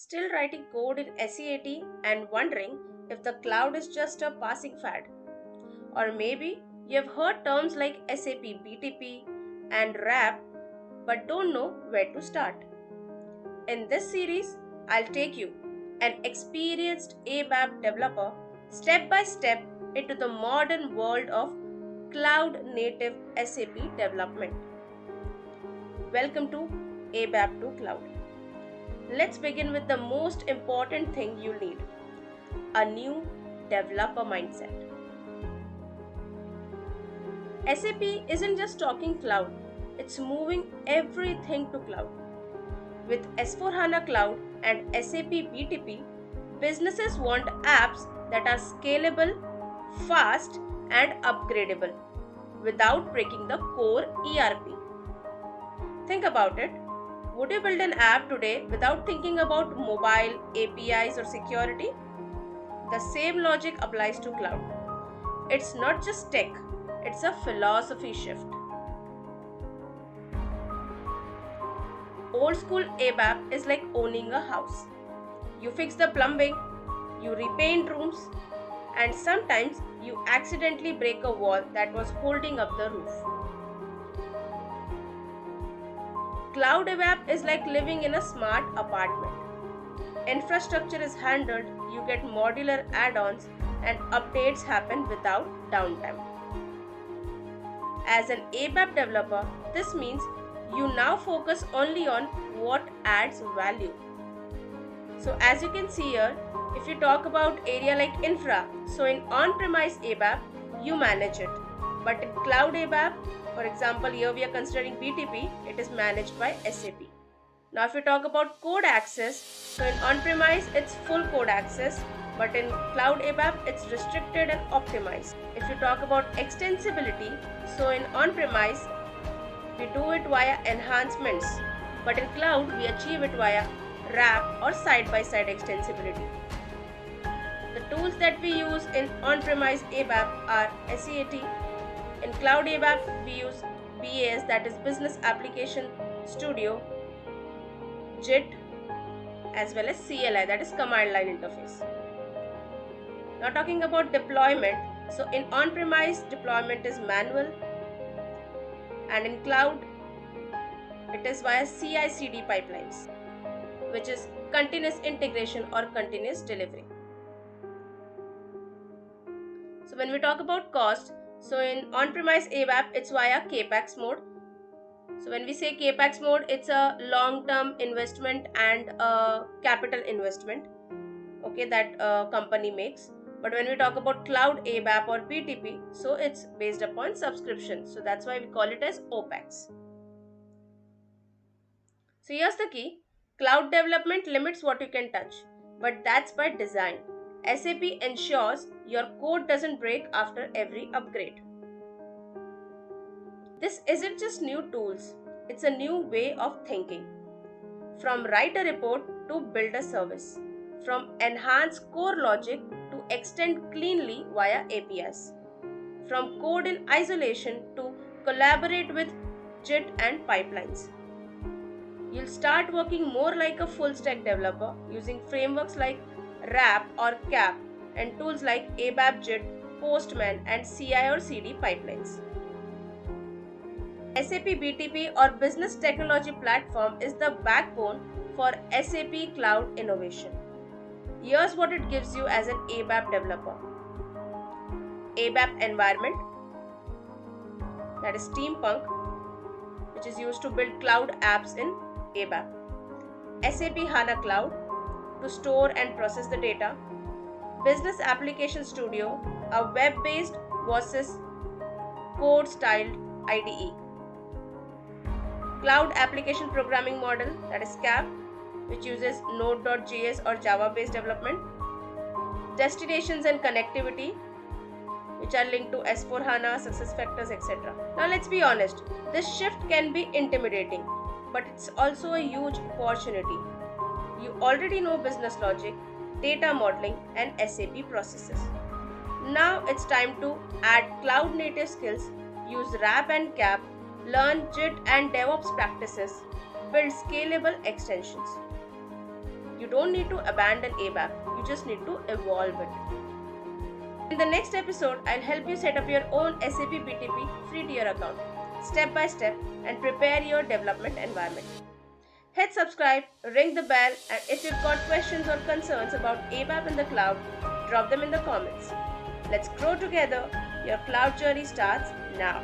still writing code in SAT and wondering if the cloud is just a passing fad. Or maybe you have heard terms like SAP BTP and RAP but don't know where to start. In this series, I'll take you, an experienced ABAP developer, step by step into the modern world of cloud native SAP development. Welcome to ABAP to Cloud. Let's begin with the most important thing you need: a new developer mindset. SAP isn't just talking cloud, it's moving everything to cloud. With S4HANA Cloud and SAP BTP, businesses want apps that are scalable, fast, and upgradable without breaking the core ERP. Think about it. Would you build an app today without thinking about mobile, APIs, or security? The same logic applies to cloud. It's not just tech, it's a philosophy shift. Old school ABAP is like owning a house. You fix the plumbing, you repaint rooms, and sometimes you accidentally break a wall that was holding up the roof. Cloud ABAP is like living in a smart apartment. Infrastructure is handled, you get modular add-ons, and updates happen without downtime. As an ABAP developer, this means you now focus only on what adds value. So as you can see here, if you talk about area like infra, so in on-premise ABAP, you manage it. But in cloud ABAP, for example, here we are considering BTP, it is managed by SAP. Now if you talk about code access, so in on-premise it's full code access, but in cloud ABAP it's restricted and optimized. If you talk about extensibility, so in on-premise we do it via enhancements, but in cloud we achieve it via wrap or side-by-side extensibility. The tools that we use in on-premise ABAP are SAT. In cloud ABAP we use BAS, that is Business Application Studio, JIT, as well as CLI, that is Command Line Interface. Now talking about deployment, so in on-premise deployment is manual, and in cloud it is via CI/CD pipelines, which is continuous integration or continuous delivery. So when we talk about cost, so in on-premise ABAP it's via CAPEX mode. So when we say CAPEX mode, it's a long-term investment and a capital investment, okay, that a company makes. But when we talk about cloud ABAP or BTP, so it's based upon subscription. So that's why we call it as OPEX. So here's the key. Cloud development limits what you can touch, but that's by design. SAP ensures your code doesn't break after every upgrade. This isn't just new tools, it's a new way of thinking. From write a report to build a service. From enhance core logic to extend cleanly via APIs. From code in isolation to collaborate with JIT and pipelines. You'll start working more like a full stack developer using frameworks like RAP or CAP and tools like ABAP JIT, Postman, and CI or CD pipelines. SAP BTP or Business Technology Platform is the backbone for SAP Cloud innovation. Here's what it gives you as an ABAP developer. ABAP environment, that is Steampunk, which is used to build cloud apps in ABAP. SAP HANA Cloud to store and process the data. Business Application Studio, a web-based versus code-styled IDE. Cloud Application Programming Model, that is CAP, which uses Node.js or Java-based development. Destinations and connectivity, which are linked to S4HANA, SuccessFactors, etc. Now let's be honest, this shift can be intimidating, but it's also a huge opportunity. You already know business logic, data modeling, and SAP processes. Now it's time to add cloud native skills, use RAP and CAP, learn JIT and DevOps practices, build scalable extensions. You don't need to abandon ABAP, you just need to evolve it. In the next episode, I'll help you set up your own SAP BTP free to your account, step by step, and prepare your development environment. Hit subscribe, ring the bell, and if you've got questions or concerns about ABAP in the cloud, drop them in the comments. Let's grow together. Your cloud journey starts now.